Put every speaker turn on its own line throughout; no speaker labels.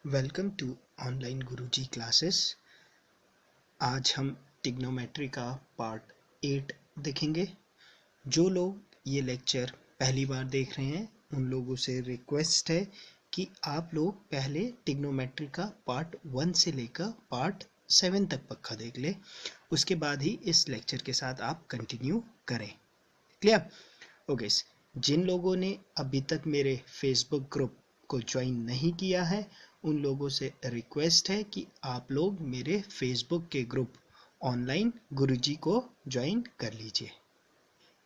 Welcome to online Guruji classes. आज हम trigonometry का पार्ट 8 देखेंगे। जो लोग ये लेक्चर पहली बार देख रहे हैं उन लोगों से रिक्वेस्ट है कि आप लोग पहले ट्रिग्नोमेट्री का पार्ट 1 से लेकर पार्ट 7 तक पक्का देख ले, उसके बाद ही इस लेक्चर के साथ आप कंटिन्यू करें। क्लियर? ओके। जिन लोगों ने अभी तक मेरे फेसबुक ग्रुप को ज्वाइन नहीं किया है उन लोगों से रिक्वेस्ट है कि आप लोग मेरे फेसबुक के ग्रुप ऑनलाइन गुरुजी को ज्वाइन कर लीजिए।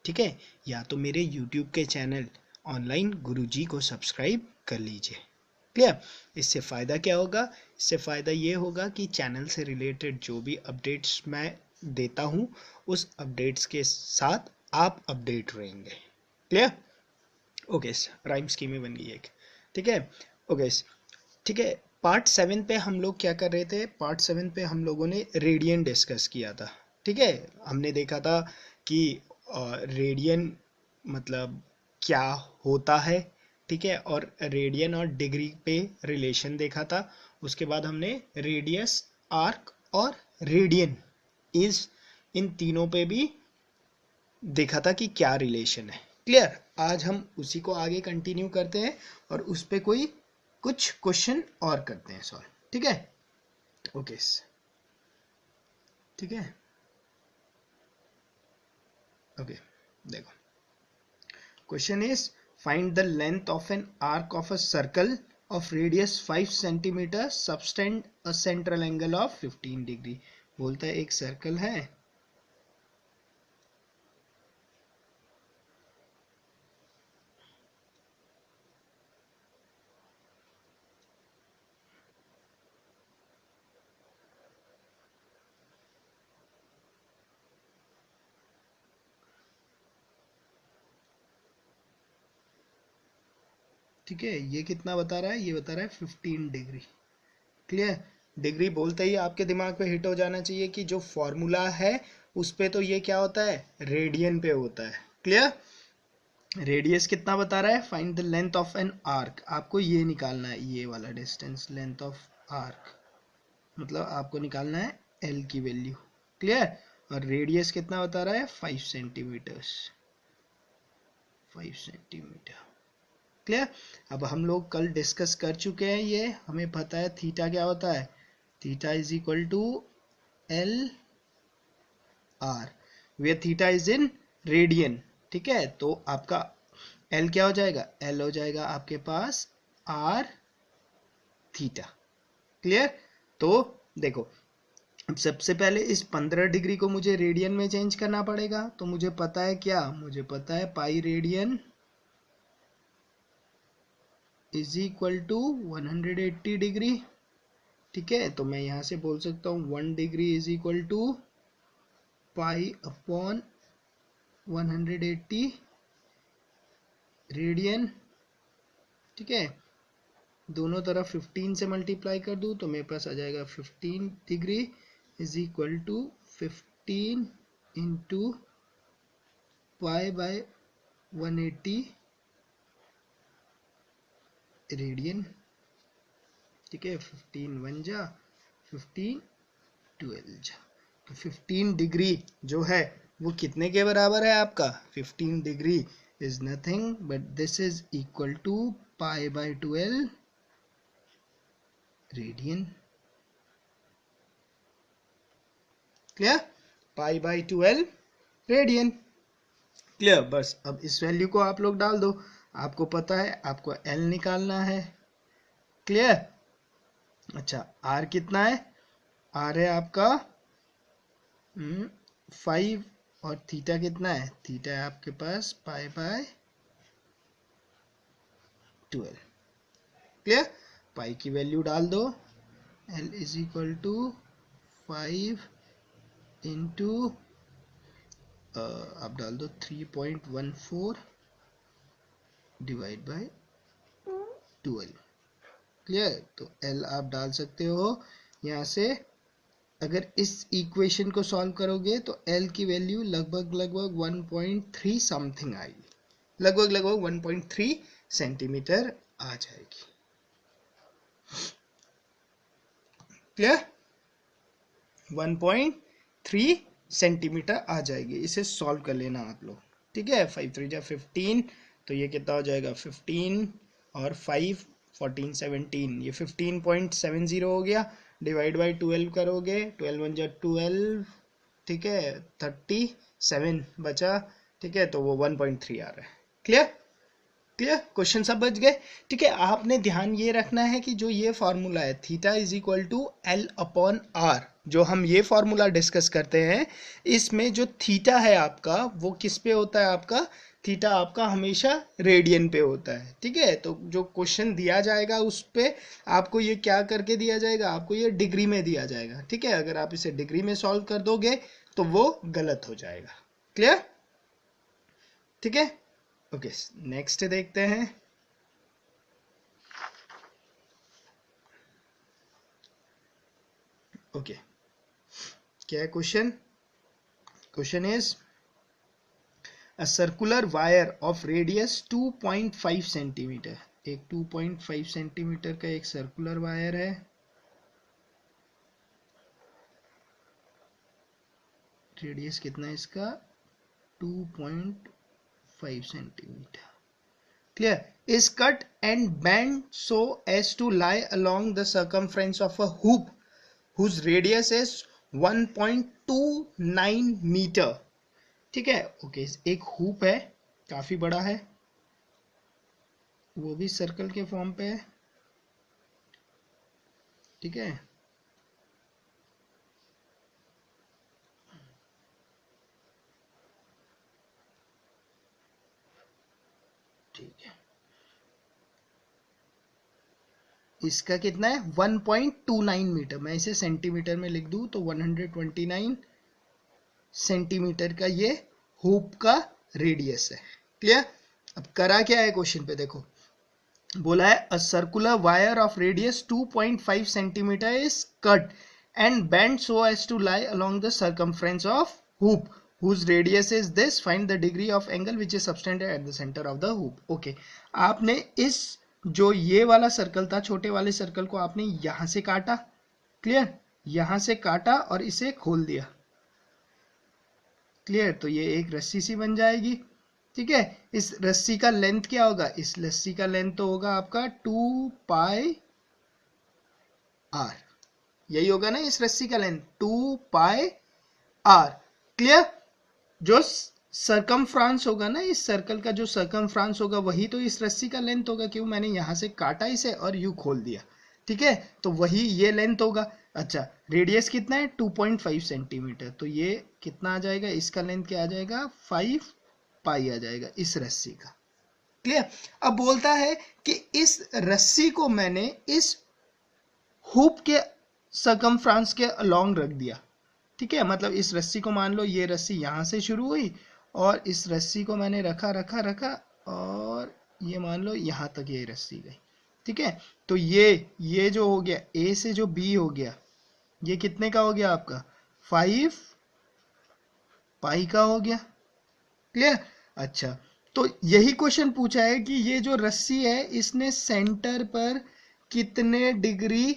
ठीक है? या तो मेरे यूट्यूब के चैनल ऑनलाइन गुरुजी को सब्सक्राइब कर लीजिए। क्लियर? इससे फ़ायदा क्या होगा? इससे फ़ायदा ये होगा कि चैनल से रिलेटेड जो भी अपडेट्स मैं देता हूँ उस अपडेट्स के साथ आप अपडेट रहेंगे। क्लियर? ओके, राइम स्कीम में बन गई एक। ठीक है? ओके, ठीक है। पार्ट 7 पे हम लोग क्या कर रहे थे? पार्ट 7 पे हम लोगों ने रेडियन डिस्कस किया था। ठीक है? हमने देखा था कि रेडियन मतलब क्या होता है। ठीक है? और रेडियन और डिग्री पे रिलेशन देखा था। उसके बाद हमने रेडियस, आर्क और रेडियन इस इन तीनों पे भी देखा था कि क्या रिलेशन है। क्लियर? आज हम उसी को आगे कंटिन्यू करते हैं और उस पे कोई कुछ क्वेश्चन और करते हैं सॉल्व। ठीक है? ओके, ठीक है। ओके, देखो question is find the length of an arc of a circle of radius 5 centimetre subtend a central angle of 15 degree. बोलता है एक सर्कल है, ठीक है। ये कितना बता रहा है? ये बता रहा है 15 डिग्री। क्लियर? डिग्री बोलते ही आपके दिमाग पे हिट हो जाना चाहिए कि जो फॉर्मूला है उस पे तो ये क्या होता है? रेडियन पे होता है। क्लियर? रेडियस कितना बता रहा है? Find the length of an arc. आपको ये निकालना है, ये वाला डिस्टेंस, लेंथ ऑफ आर्क मतलब आपको निकालना है एल की वैल्यू। क्लियर? और रेडियस कितना बता रहा है? 5 सेंटीमीटर्स, 5 सेंटीमीटर। क्लियर? अब हम लोग कल डिस्कस कर चुके हैं, ये हमें पता है थीटा क्या होता है। Theta is equal to L R, where theta is in radian. ठीक है? तो आपका एल क्या हो जाएगा? एल हो जाएगा आपके पास आर थीटा। क्लियर? तो देखो, अब सबसे पहले इस 15 डिग्री को मुझे रेडियन में चेंज करना पड़ेगा। तो मुझे पता है क्या? मुझे पता है pi radian is equal to 180 degree. ठीक है? तो मैं यहां से बोल सकता हूं 1 degree is equal to pi upon 180 radian. ठीक है? दोनों तरफ 15 से मल्टीप्लाई कर दूं तो मेरे पास आ जाएगा 15 degree is equal to 15 into pi by 180 radian. ठीक है? 15 वन जा 15 12 जा, तो 15 डिग्री जो है वो कितने के बराबर है आपका? 15 degree is nothing but this is equal to pi by 12 radian. Clear? Pi by 12 radian. Clear? बस अब इस वैल्यू को आप लोग डाल दो। आपको पता है आपको एल निकालना है। क्लियर? अच्छा, आर कितना है? आर है आपका 5 और थीटा कितना है? थीटा है आपके पास पाई बाय 12। क्लियर? पाई की वैल्यू डाल दो। L is equal to 5 into आप डाल दो 3.14 डिवाइड बाय 12। क्लियर? तो एल आप डाल सकते हो यहाँ से। अगर इस इक्वेशन को सॉल्व करोगे तो एल की वैल्यू लगभग 1.3 समथिंग आएगी, लगभग 1.3 सेंटीमीटर आ जाएगी। क्लियर, 1.3 सेंटीमीटर आ जाएगी। इसे सॉल्व कर लेना आप लोग, ठीक है। 5 3 जा 15, तो ये कितना हो जाएगा 15 और 5 14 17, ये 15.70 हो गया। डिवाइड बाई 12 करोगे, 12 1 जा 12, ठीक है, 37 बचा, ठीक है, तो वो 1.3 आ रहा है। क्लियर, क्लियर, क्वेश्चन सब बच गए, ठीक है। आपने ध्यान ये रखना है कि जो ये फॉर्मूला है theta is equal to L upon R, जो हम ये फॉर्मूला डिस्कस करते हैं, इसमें जो थीटा है आपका वो किस पे होता है, आपका थीटा आपका हमेशा रेडियन पे होता है, ठीक है। तो जो क्वेश्चन दिया जाएगा उस पे आपको ये क्या करके दिया जाएगा, आपको ये डिग्री में दिया जाएगा, ठीक है। अगर आप इसे डिग्री में सॉल्व कर दोगे तो वो गलत हो जाएगा। क्लियर, ठीक है। ओके, नेक्स्ट देखते हैं। ओके, क्या है question? Question is a circular wire of radius 2.5 centimetre. एक 2.5 सेंटीमीटर का एक सर्कुलर वायर है, रेडियस कितना है इसका 2.5 centimetre. Clear, is cut and bent so as to lie along the circumference of a hoop whose radius is 1.29 metre, ठीक है। Okay, एक हुप है, काफी बड़ा है, वो भी सर्कल के फॉर्म पे है, ठीक है। ठीक है, इसका कितना है 1.29 मीटर। मैं इसे सेंटीमीटर में लिख दूं तो 129 सेंटीमीटर का ये हुप का रेडियस है। क्लियर, अब करा क्या है क्वेश्चन पे देखो, बोला है a circular wire of radius 2.5 centimetre is cut and bend so as to lie along the circumference of hoop whose radius is this, find the degree of angle which is subtended at the center of the hoop. Okay, आपने इस जो ये वाला circle था, छोटे वाले circle को आपने यहां से काटा, क्लियर, यहां से काटा और इसे खोल दिया, क्लियर, तो ये एक रस्सी सी बन जाएगी, ठीक है। इस रस्सी का लेंथ क्या होगा, इस रस्सी का लेंथ तो होगा आपका 2 पाई आर, यही होगा ना इस रस्सी का लेंथ 2 पाई आर। क्लियर, जो सरकमफ्रांस होगा ना, इस सर्कल का जो सरकमफ्रांस होगा वही तो इस रस्सी का लेंथ होगा, क्यों, मैंने यहां से काटा इसे और यू खोल दिया, ठीक है, तो वही ये लेंथ होगा। अच्छा, रेडियस कितना है 2.5 सेंटीमीटर, तो ये कितना आ जाएगा, इसका लेंथ क्या आ जाएगा 5 पाई आ जाएगा इस रस्सी का। क्लियर, अब बोलता है कि इस रस्सी को मैंने इस हुप के सरकमफ्रांस के अलोंग रख दिया, ठीक है। मतलब इस रस्सी को मान लो, ये रस्सी यहां से शुरू हुई और इस रस्सी को मैंने रखा रखा रखा और ये मान लो यहां तक ये रस्सी गई, ठीक है। तो ये जो हो गया ए से जो बी हो गया, ये कितने का हो गया आपका 5 पाई का हो गया। क्लियर, अच्छा, तो यही क्वेश्चन पूछा है कि ये जो रस्सी है इसने सेंटर पर कितने डिग्री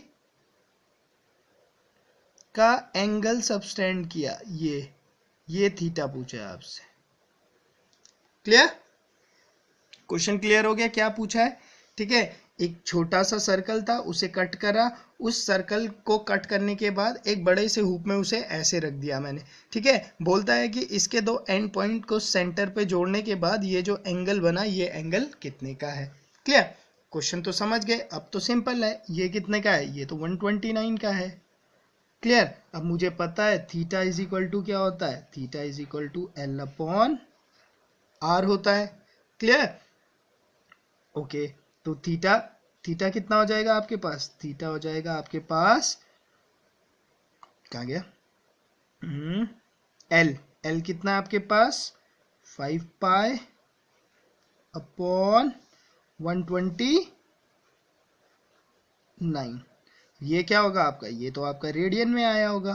का एंगल सबटेंड किया, ये थीटा पूछा है आपसे। क्लियर, क्वेश्चन क्लियर हो गया क्या पूछा है, ठीक है। एक छोटा सा सर्कल था, उसे कट करा, उस सर्कल को कट करने के बाद एक बड़े से हुप में उसे ऐसे रख दिया मैंने, ठीक है। बोलता है कि इसके दो एंड पॉइंट को सेंटर पे जोड़ने के बाद ये जो एंगल बना, ये एंगल कितने का है। क्लियर, क्वेश्चन तो समझ गए, अब तो सिंपल है, ये कितने का है, ये तो 129 का है। क्लियर, अब मुझे पता है थीटा इज इक्वल टू क्या होता है, theta is equal to L upon R होता है। क्लियर, ओके, तो थीटा कितना हो जाएगा आपके पास, थीटा हो जाएगा आपके पास, कहाँ गया, एल कितना आपके पास 5 पाई अपॉन 129, ये क्या होगा आपका, ये तो आपका रेडियन में आया होगा।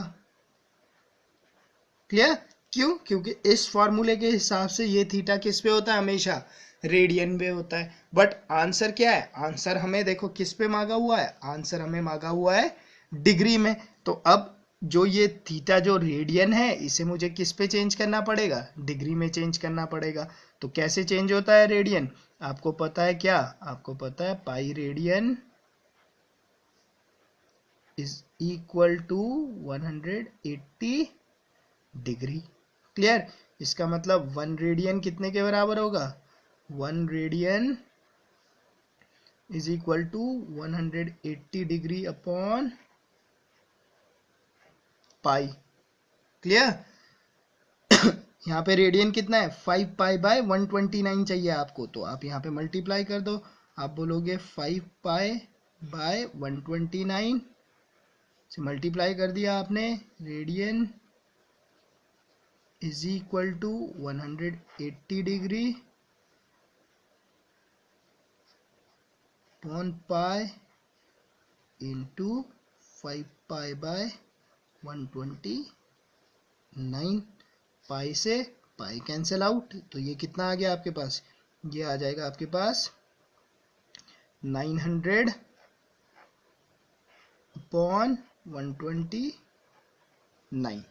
क्लियर, क्यों, क्योंकि इस फॉर्मूले के हिसाब से ये थीटा किस पे होता है, हमेशा रेडियन में होता है। बट आंसर क्या है, आंसर हमें देखो किस पे मांगा हुआ है, आंसर हमें मांगा हुआ है डिग्री में। तो अब जो ये थीटा जो रेडियन है इसे मुझे किस पे चेंज करना पड़ेगा, डिग्री में चेंज करना पड़ेगा। तो कैसे चेंज होता है रेडियन, आपको पता है क्या, आपको पता है pi radian is equal to 180 degree. Clear, इसका मतलब 1 रेडियन कितने के बराबर होगा, 1 radian is equal to 180 degree upon pi. Clear, यहाँ पे रेडियन कितना है 5 पाई बाय 129 चाहिए आपको, तो आप यहाँ पे मल्टीप्लाई कर दो, आप बोलोगे 5 पाई बाय 129 से मल्टीप्लाई कर दिया आपने, radian is equal to 180 degree upon pi into 5 pi by 129। Pi से पाई कैंसिल आउट, तो ये कितना आ गया आपके पास, ये आ जाएगा आपके पास 900 अपॉन 129।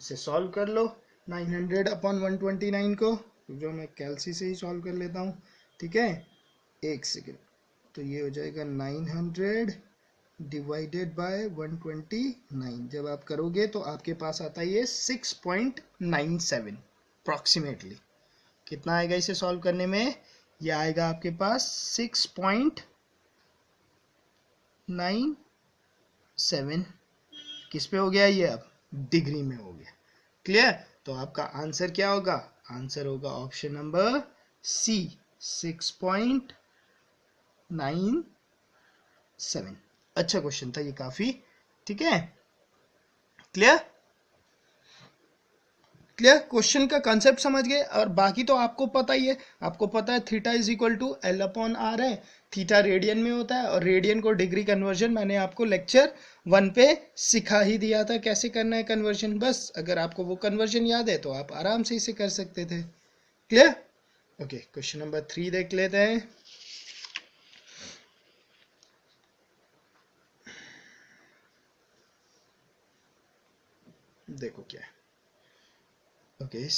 इसे सॉल्व कर लो 900 अपॉन 129 को, जो मैं कैलसी से ही सॉल्व कर लेता हूँ, ठीक है, एक सेकेंड। तो ये हो जाएगा 900 डिवाइडेड बाय 129, जब आप करोगे तो आपके पास आता है ये 6.97 अप्रॉक्सीमेटली। कितना आएगा इसे सॉल्व करने में, ये आएगा आपके पास 6.97। किस पे हो गया ये, अब डिग्री में हो गया। क्लियर, तो आपका आंसर क्या होगा, आंसर होगा ऑप्शन नंबर सी 6.97। अच्छा क्वेश्चन था ये काफी, ठीक है। क्लियर, क्लियर, क्वेश्चन का कंसेप्ट समझ गए। और बाकी तो आपको पता ही है, आपको पता है theta is equal to L upon R है, थीटा रेडियन में होता है, और रेडियन को डिग्री कन्वर्जन मैंने आपको लेक्चर 1 पे सिखा ही दिया था कैसे करना है कन्वर्जन। बस अगर आपको वो कन्वर्जन याद है तो आप आराम से इसे कर सकते थे। क्लियर, ओके, क्वेश्चन नंबर 3 देख लेते हैं। देखो क्या है, okay,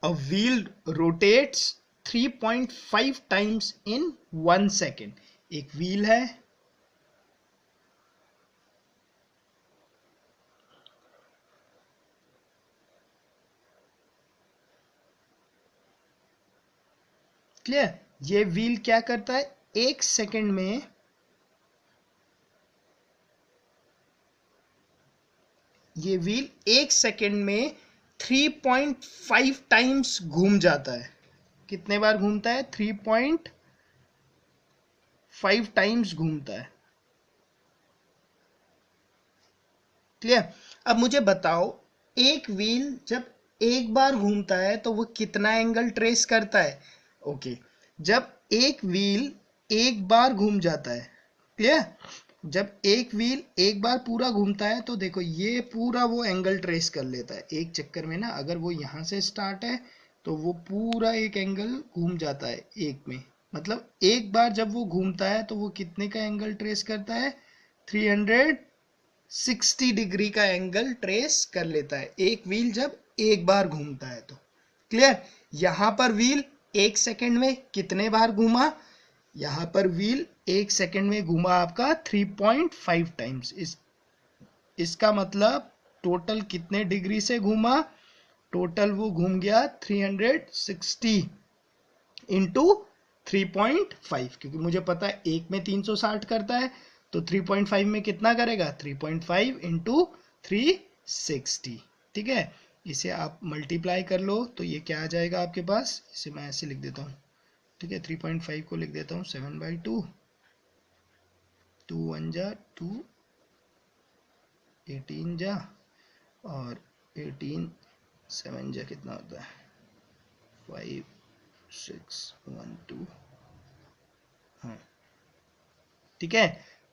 a wheel rotates 3.5 times in 1 second। एक व्हील है, क्लियर, ये व्हील क्या करता है, 1 सेकेंड में ये व्हील 1 सेकेंड में 3.5 टाइम्स घूम जाता है। कितने बार घूमता है, 3.5 टाइम्स घूमता है। क्लियर, अब मुझे बताओ एक व्हील जब एक बार घूमता है तो वो कितना एंगल ट्रेस करता है। ओके, जब एक व्हील एक बार घूम जाता है, क्लियर, जब एक व्हील एक बार पूरा घूमता है तो देखो ये पूरा वो एंगल ट्रेस कर लेता है एक चक्कर में ना। अगर वो यहाँ से स्टार्ट है तो वो पूरा एक एंगल घूम जाता है एक में, मतलब एक बार जब वो घूमता है तो वो कितने का एंगल ट्रेस करता है, 360 डिग्री का एंगल ट्रेस कर लेता है एक व्हील जब एक बार घूमता है तो। क्लियर, यहां पर व्हील 1 सेकेंड में कितने बार घूमा, यहां पर व्हील 1 सेकेंड में घूमा आपका 3.5 टाइम्स। इसका मतलब टोटल कितने डिग्री से घूमा, टोटल वो घूम गया 360 इंटू 3.5, क्योंकि मुझे पता है एक में 360 करता है तो 3.5 में कितना करेगा, 3.5 इंटू 360। ठीक है, इसे आप मल्टीप्लाई कर लो तो ये क्या आ जाएगा आपके पास, इसे मैं ऐसे लिख देता हूँ, ठीक है, 3.5 को लिख देता हूँ 7/2, 2 1 जा 2, 18 जा, और 18 7 जा कितना होता है 5 6 1 2। हाँ ठीक है,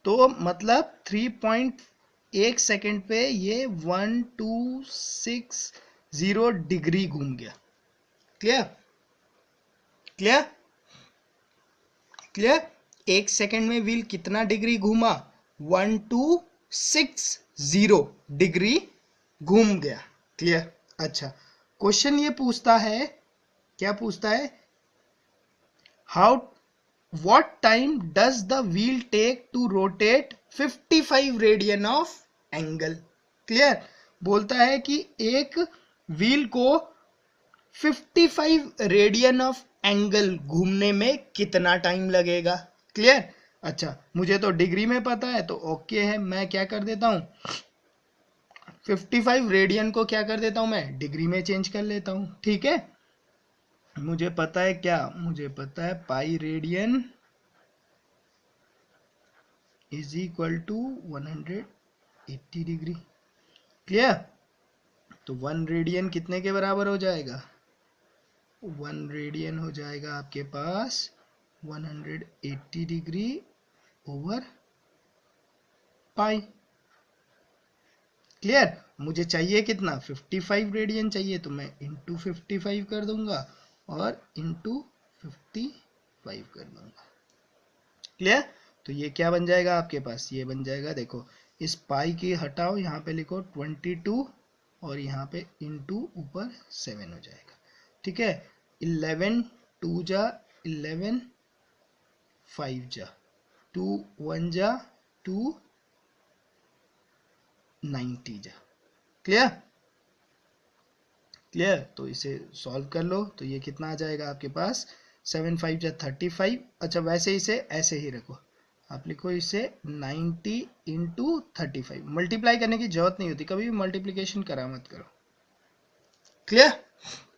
तो मतलब 3.1 सेकेंड पे ये 1260 डिग्री घूम गया। क्लियर, क्लियर, क्लियर, 1 सेकेंड में व्हील कितना डिग्री घूमा, 1260 डिग्री घूम गया। क्लियर। अच्छा, क्वेश्चन ये पूछता है, क्या पूछता है, how what time does the wheel take to rotate 55 radian of angle. Clear. बोलता है कि एक व्हील को 55 रेडियन ऑफ एंगल घूमने में कितना टाइम लगेगा। क्लियर। अच्छा, मुझे तो डिग्री में पता है तो ओके है, मैं क्या कर देता हूं, 55 रेडियन को क्या कर देता हूं, मैं डिग्री में चेंज कर लेता हूं। ठीक है, मुझे पता है क्या, मुझे पता है pi radian is equal to 180 degree. Clear. तो 1 रेडियन कितने के बराबर हो जाएगा, 1 रेडियन हो जाएगा आपके पास 180 डिग्री ओवर पाई। क्लियर। मुझे चाहिए कितना, 55 रेडियन चाहिए, तो मैं इंटू 55 कर दूंगा और इंटू 55 कर दूंगा। क्लियर। तो ये क्या बन जाएगा आपके पास, ये बन जाएगा, देखो इस पाई की हटाओ, यहाँ पे लिखो 22 और यहाँ पे इंटू ऊपर 7 हो जाएगा। ठीक है, 11 2 जा 11, 5 जा 2 1 जा 2, 90 जा। क्लियर। क्लियर। तो इसे सॉल्व कर लो, तो ये कितना आ जाएगा आपके पास, 7 5 जा 35। अच्छा, वैसे इसे ऐसे ही रखो, आप लिखो इसे 90 इंटू 35। मल्टीप्लाई करने की जरूरत नहीं होती, कभी भी मल्टीप्लीकेशन करा मत करो। क्लियर।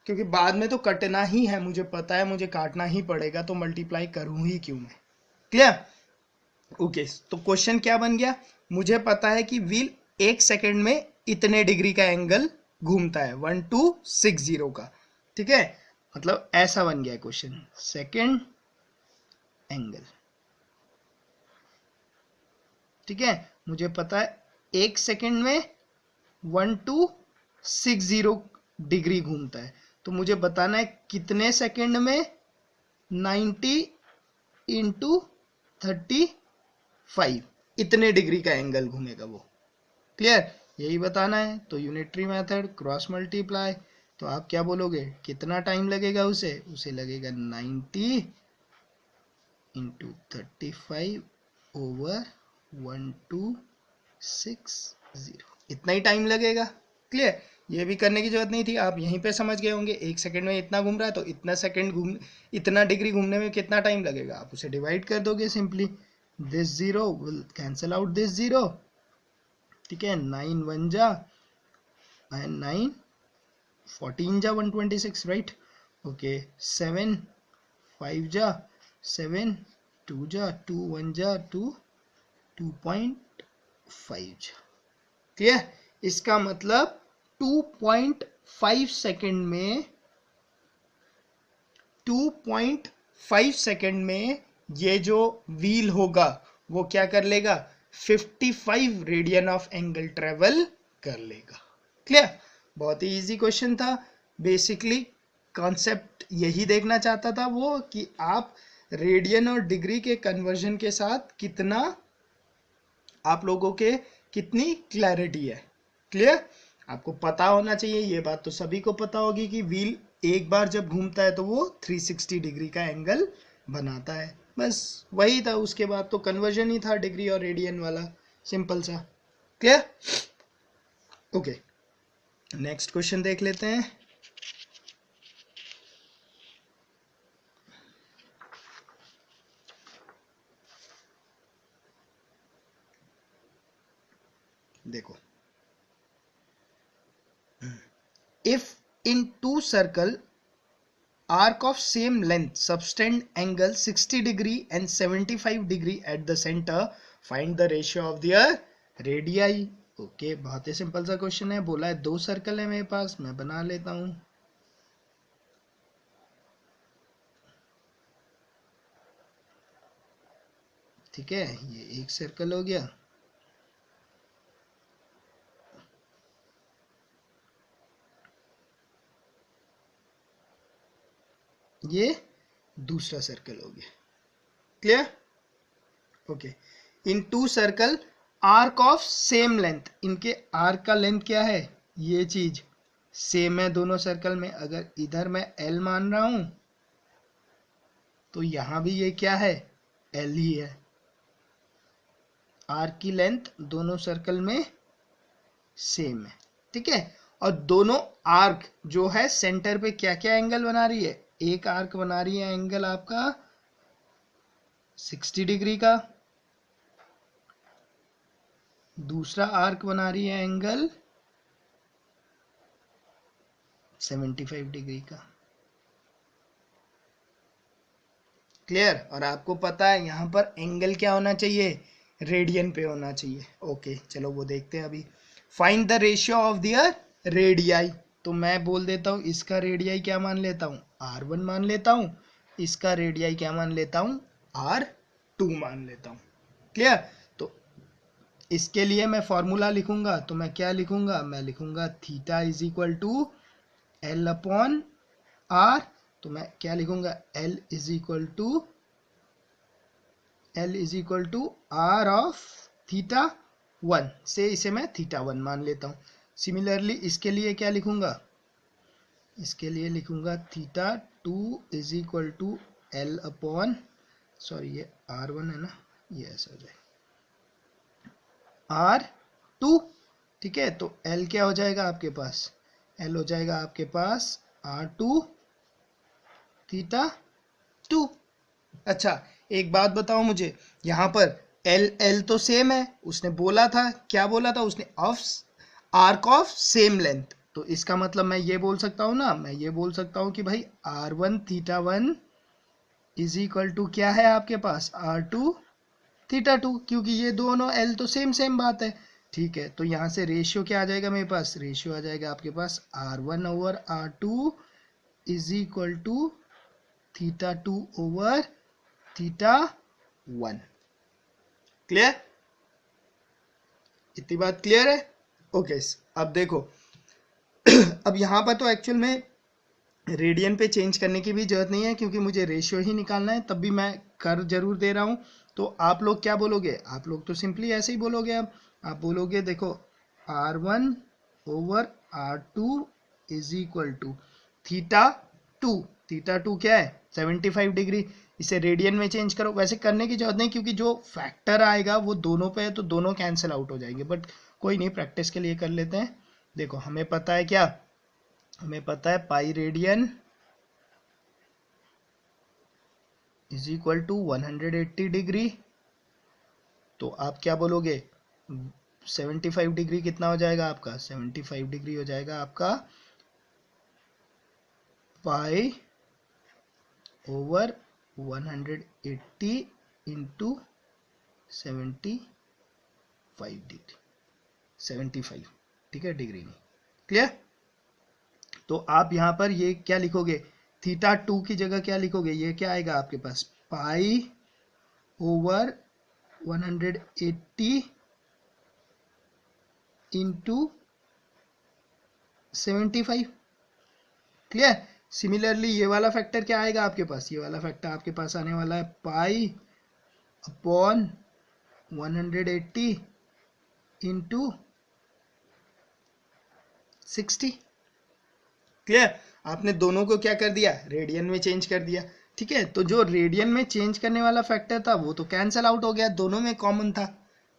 क्योंकि बाद में तो कटना ही है, मुझे पता है मुझे काटना ही पड़ेगा, तो मल्टीप्लाई करूं ही क्यों मैं। क्लियर। ओके, तो क्वेश्चन क्या बन गया, मुझे पता है कि व्हील 1 सेकेंड में इतने डिग्री का एंगल घूमता है, 1260 का। ठीक है, मतलब ऐसा बन गया क्वेश्चन, सेकेंड एंगल। ठीक है, मुझे पता है 1 सेकेंड में 1260 डिग्री घूमता है, तो मुझे बताना है कितने सेकेंड में 90 इंटू 35 इतने डिग्री का एंगल घूमेगा वो। क्लियर, यही बताना है। तो यूनिटरी मेथड, क्रॉस मल्टीप्लाई, तो आप क्या बोलोगे, कितना टाइम लगेगा उसे, उसे लगेगा 90 इंटू 35 ओवर 1260, इतना ही टाइम लगेगा। क्लियर। ये भी करने की जरूरत नहीं थी, आप यहीं पे समझ गए होंगे, 1 सेकेंड में इतना घूम रहा है तो इतना सेकेंड घूम, इतना डिग्री घूमने में कितना टाइम लगेगा, आप उसे डिवाइड कर दोगे simply, this zero will cancel out this zero. ठीक है, 9 1 जा एंड 9 14 जा 126, राइट। ओके, 7 5 जा 7, 2 जा 2 1 जा 2, 2.5 जा। क्लियर। इसका मतलब 2.5 सेकेंड में 2.5 सेकेंड में ये जो व्हील होगा वो क्या कर लेगा, 55 रेडियन ऑफ एंगल ट्रेवल कर लेगा। क्लियर। बहुत ही इजी क्वेश्चन था, बेसिकली कॉन्सेप्ट यही देखना चाहता था वो कि आप रेडियन और डिग्री के कन्वर्जन के साथ कितना, आप लोगों के कितनी क्लैरिटी है। क्लियर। आपको पता होना चाहिए, ये बात तो सभी को पता होगी कि व्हील एक बार जब घूमता है तो वो 360 डिग्री का एंगल बनाता है, बस वही था। उसके बाद तो कन्वर्जन ही था डिग्री और रेडियन वाला, सिंपल सा। क्लियर। ओके, नेक्स्ट क्वेश्चन देख लेते हैं। देखो, if in two circle arc of same length subtend angle 60 degree and 75 degree at the center, find the ratio of their radii। Okay, बहुत ही simple सा question है, बोला है 2 सर्कल है मेरे पास, मैं बना लेता हूं। ठीक है, ये एक सर्कल हो गया, ये दूसरा सर्कल हो गया। Clear. Okay, in two circle arc of same length, इनके आर्क का लेंथ क्या है, ये चीज सेम है दोनों सर्कल में। अगर इधर मैं L मान रहा हूं तो यहां भी ये क्या है, L ही है। आर्क की लेंथ दोनों सर्कल में सेम है, ठीक है। और दोनों आर्क जो है सेंटर पे क्या क्या एंगल बना रही है, एक आर्क बना रही है एंगल आपका 60 डिग्री का, दूसरा आर्क बना रही है एंगल 75 डिग्री का। क्लियर। और आपको पता है यहां पर एंगल क्या होना चाहिए, रेडियन पे होना चाहिए। ओके चलो वो देखते हैं अभी। Find the ratio of their radii, तो मैं बोल देता हूं इसका रेडियाई क्या मान लेता हूं, R1 मान लेता हूं, इसका रेडियाई क्या मान लेता हूं, R2 मान लेता हूं। क्लियर। तो इसके लिए मैं फॉर्मूला लिखूंगा, तो मैं क्या लिखूंगा, मैं लिखूंगा theta is equal to L upon R। तो मैं क्या लिखूंगा, L is equal to R of theta 1 से इसे मैं थीटा 1 मान लेता हूं। सिमिलरली इसके लिए क्या लिखूंगा, इसके लिए लिखूंगा theta 2 is equal to L upon, sorry ये R1 है ना, ये ऐसा हो जाएगा R2, ठीक है। तो L क्या हो जाएगा आपके पास, L हो जाएगा आपके पास R2 थीटा 2। अच्छा एक बात बताओ मुझे, यहां पर L तो सेम है, उसने बोला था, क्या बोला था उसने, of arc of same length. तो इसका मतलब मैं ये बोल सकता हूं ना, मैं ये बोल सकता हूं कि भाई R1 theta 1 is equal to क्या है आपके पास, R2 थीटा 2, क्योंकि ये दोनों L तो सेम सेम बात है। ठीक है, तो यहां से रेशियो क्या आ जाएगा मेरे पास, रेशियो आ जाएगा आपके पास R1 over R2 is equal to theta 2 over theta 1। Clear, इतनी बात क्लियर है। ओके अब देखो अब यहां पर तो एक्चुअल में रेडियन पे चेंज करने की भी जरूरत नहीं है, क्योंकि मुझे रेशियो ही निकालना है, तब भी मैं कर जरूर दे रहा हूं। तो आप लोग क्या बोलोगे, आप लोग तो सिंपली ऐसे ही बोलोगे। अब आप बोलोगे देखो R1 over R2 is equal to theta 2, theta 2 क्या है 75 डिग्री, इसे रेडियन में चेंज करो। वैसे करने की जरूरत नहीं, क्योंकि जो फैक्टर आएगा वो दोनों पे है, तो दोनों कैंसिल आउट हो जाएंगे, बट कोई नहीं, प्रैक्टिस के लिए कर लेते हैं। देखो हमें पता है क्या, हमें पता है pi radian is equal to 180 degree. तो आप क्या बोलोगे, 75 डिग्री कितना हो जाएगा आपका, 75 डिग्री हो जाएगा आपका पाई ओवर 180 इंटू 75 डिग्री, 75, ठीक है, डिग्री में। क्लियर। तो आप यहां पर ये क्या लिखोगे, थीटा 2 की जगह क्या लिखोगे, ये क्या आएगा आपके पास, pi over 180 into 75। Clear. Similarly ये वाला फैक्टर क्या आएगा आपके पास, ये वाला फैक्टर आपके पास आने वाला है पाई अपॉन 180 इंटू 60। क्लियर। आपने दोनों को क्या कर दिया, रेडियन में चेंज कर दिया। ठीक है, तो जो रेडियन में चेंज करने वाला फैक्टर था वो तो कैंसिल आउट हो गया, दोनों में कॉमन था।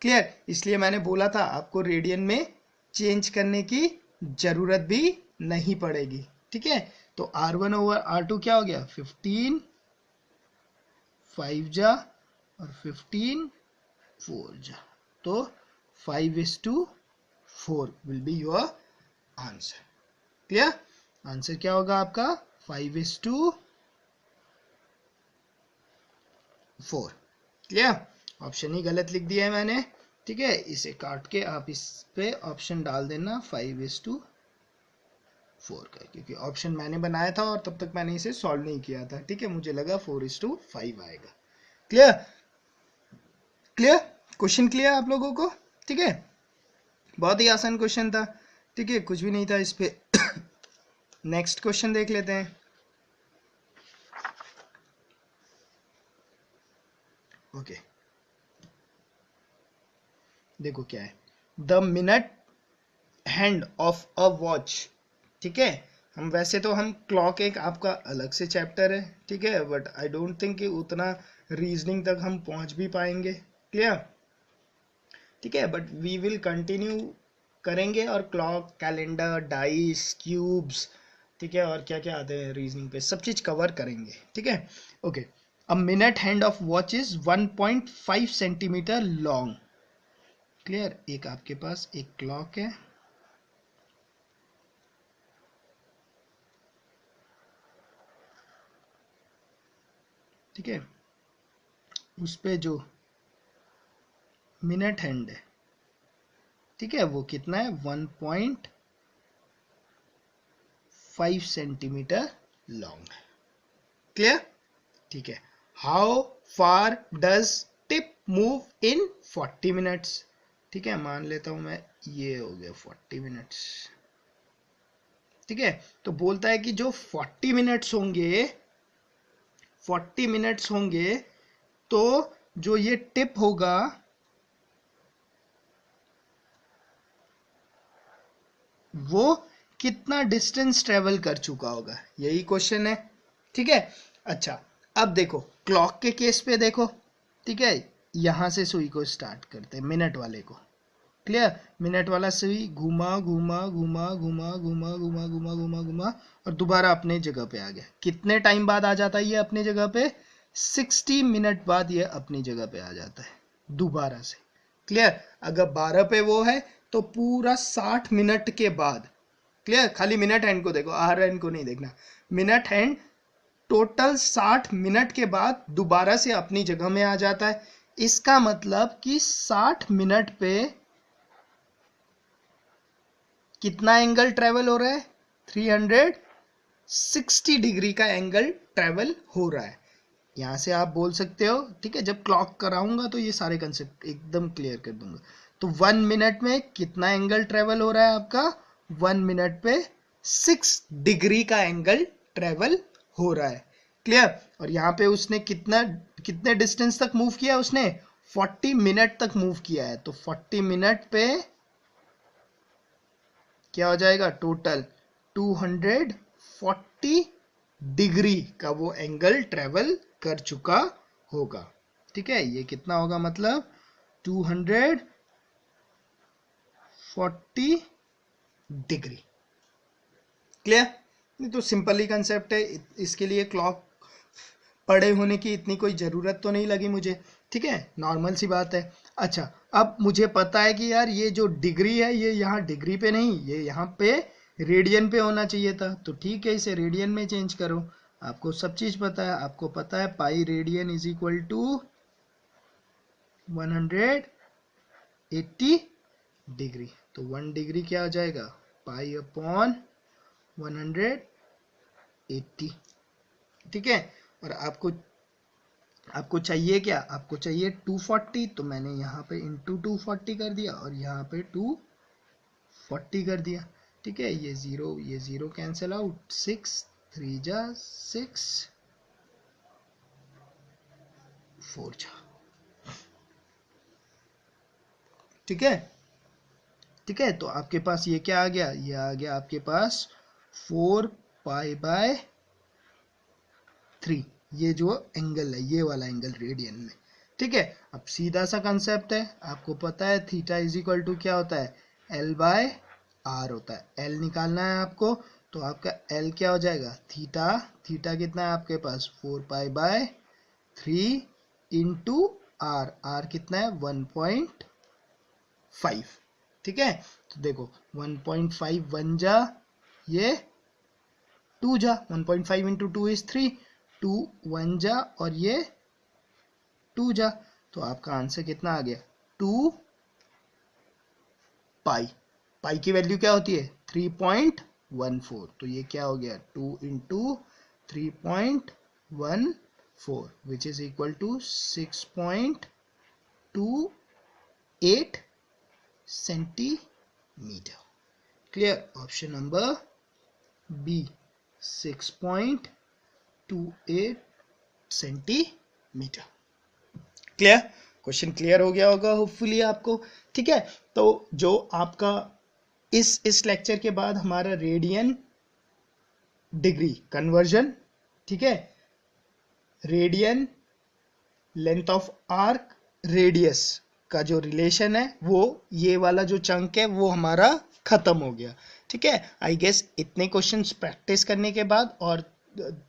क्लियर, इसलिए मैंने बोला था आपको रेडियन में चेंज करने की जरूरत भी नहीं पड़ेगी। ठीक है, तो R1 ओवर R2 क्या हो गया, 15 5 जा और 15 4 जा, तो 5:4 will be your answer. Clear, answer क्या होगा आपका 5:4। क्लियर, ऑप्शन ही गलत लिख दिया है मैंने। ठीक है, इसे काट के आप इस पे ऑप्शन डाल देना 5:4 का, क्योंकि ऑप्शन मैंने बनाया था और तब तक मैंने इसे सॉल्व नहीं किया था। ठीक है, मुझे लगा 4:5 आएगा। क्लियर, क्लियर, क्वेश्चन क्लियर आप लोगों को। ठीक है, बहुत ही आसान क्वेश्चन था। ठीक है, कुछ भी नहीं था इस पे। नेक्स्ट क्वेश्चन देख लेते हैं। ओके देखो क्या है, the minute hand of a watch, ठीक है। हम वैसे तो हम क्लॉक एक आपका अलग से चैप्टर है, ठीक है, बट आई डोंट थिंक कि उतना रीजनिंग तक हम पहुंच भी पाएंगे, क्लियर, ठीक है, बट वी विल कंटिन्यू करेंगे, और क्लॉक, कैलेंडर, डाइस, क्यूब्स, ठीक है, और क्या क्या आते हैं रीजनिंग पे, सब चीज कवर करेंगे, ठीक है। Okay, a minute hand of watch is 1.5 centimetre long, clear. एक आपके पास एक क्लॉक है, ठीक है, उस पे जो मिनट हैंड है, ठीक है, वो कितना है, 1.5 सेंटीमीटर लॉन्ग है, क्लियर, ठीक है। How far does tip move in 40 minutes, ठीक है, मान लेता हूं मैं ये हो गया 40 मिनट्स, ठीक है। तो बोलता है कि जो 40 मिनट्स होंगे, 40 मिनट्स होंगे, तो जो ये टिप होगा वो कितना डिस्टेंस ट्रेवल कर चुका होगा, यही क्वेश्चन है, ठीक है। अच्छा, अब देखो क्लॉक के केस पे देखो, ठीक है, यहां से सुई को स्टार्ट करते हैं, मिनट वाले को, क्लियर, मिनट वाला सुई घुमा घुमा घुमा घुमा घुमा घुमा घुमा घुमा घुमा और दोबारा अपने जगह पे आ गया, कितने टाइम बाद आ जाता है ये अपनी जगह पे, 60 मिनट बाद ये अपनी जगह पे आ जाता है दोबारा से, क्लियर। अगर 12 पे वो है तो पूरा 60 मिनट के बाद, क्लियर, खाली मिनट हैंड को देखो, आर हैंड को नहीं देखना, मिनट हैंड टोटल 60 मिनट के बाद दोबारा से अपनी जगह में आ जाता है। इसका मतलब कि 60 मिनट पे कितना एंगल ट्रेवल हो रहा है, 360 डिग्री का एंगल ट्रेवल हो रहा है। यहां से आप बोल सकते हो, ठीक है, जब क्लॉक कराऊंगा तो ये सारे कंसेप्ट एकदम क्लियर कर दूंगा। तो 1 मिनट में कितना एंगल ट्रेवल हो रहा है आपका, 1 मिनट पे 6 डिग्री का एंगल ट्रेवल हो रहा है, क्लियर। और यहाँ पे उसने कितने डिस्टेंस तक मूव किया, उसने 40 मिनट तक मूव किया है, तो 40 मिनट पे क्या हो जाएगा, टोटल 240 डिग्री का वो एंगल ट्रेवल कर चुका होगा, ठीक है। ये कितना होगा, मतलब 240 डिग्री, क्लियर। ये तो सिंपल ही कंसेप्ट है, इसके लिए क्लॉक पड़े होने की इतनी कोई ज़रूरत तो नहीं लगी मुझे, ठीक है, नॉर्मल सी बात है। अच्छा, अब मुझे पता है कि यार ये जो डिग्री है ये यहाँ डिग्री पे नहीं, ये यहाँ पे रेडियन पे होना चाहिए था, तो ठीक है, इसे रेडियन में चेंज करो। आपको सब चीज़ पता है, आपको पता है pi radian is equal to 180 degree, तो 1 डिग्री क्या हो जाएगा, पाई अपॉन 180, ठीक है। और आपको चाहिए क्या, आपको चाहिए 240, तो मैंने यहाँ पे इंटू 240 कर दिया और यहाँ पे 240 कर दिया, ठीक है। ये जीरो कैंसिल आउट, 6 3 जा 6 4 जा, ठीक है, ठीक है। तो आपके पास ये क्या आ गया, ये आ गया आपके पास 4 पाई बाय 3, ये जो एंगल है ये वाला एंगल रेडियन में, ठीक है। अब सीधा सा कंसेप्ट है, आपको पता है थीटा इज इक्वल टू क्या होता है, एल बाय आर होता है, एल निकालना है आपको, तो आपका एल क्या हो जाएगा, थीटा, थीटा कितना है आपके पास 4 pi by 3 into R, R कितना है 1.5, ठीक है। तो देखो 1.5 1 जा, ये 2 जा, 1.5 इंटू 2 इज 3, 2 1 जा और ये 2 जा, तो आपका आंसर कितना आ गया, 2 पाई, पाई की वैल्यू क्या होती है 3.14, तो ये क्या हो गया 2 into 3.14 which is equal to 6.28 centimetre, clear. Option number B 6.28 centimetre, clear. Question clear हो गया होगा होपफुली आपको। ठीक है, तो जो आपका इस लेक्चर के बाद हमारा रेडियन डिग्री कन्वर्जन, ठीक है, radian, length of arc, radius का जो रिलेशन है वो ये वाला जो चंक है वो हमारा खत्म हो गया। ठीक है, आई गेस इतने क्वेश्चंस प्रैक्टिस करने के बाद और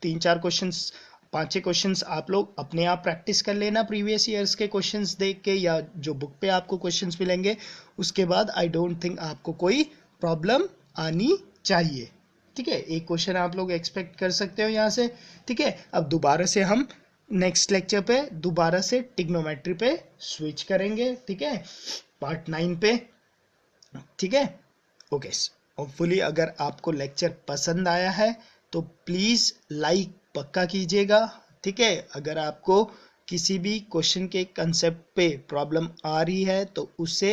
3-4 क्वेश्चंस 5-6 क्वेश्चंस आप लोग अपने आप प्रैक्टिस कर लेना प्रीवियस ईयर्स के क्वेश्चंस देख के या जो बुक पे आपको क्वेश्चंस मिलेंगे, उसके बाद आई डोंट थिंक आपको कोई प्रॉब्लम आनी चाहिए। ठीक है, एक क्वेश्चन आप लोग एक्सपेक्ट कर सकते हो यहाँ से। ठीक है, अब दोबारा से हम नेक्स्ट लेक्चर पे दोबारा से ट्रिग्नोमेट्री पे स्विच करेंगे। ठीक है, पार्ट 9 पे। ठीक है, ओके, होपफुली अगर आपको लेक्चर पसंद आया है तो प्लीज़ लाइक पक्का कीजिएगा। ठीक है, अगर आपको किसी भी क्वेश्चन के कंसेप्ट पे प्रॉब्लम आ रही है तो उसे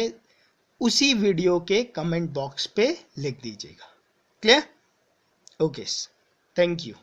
उसी वीडियो के कमेंट बॉक्स पे लिख दीजिएगा। क्लियर? Okay, thank you.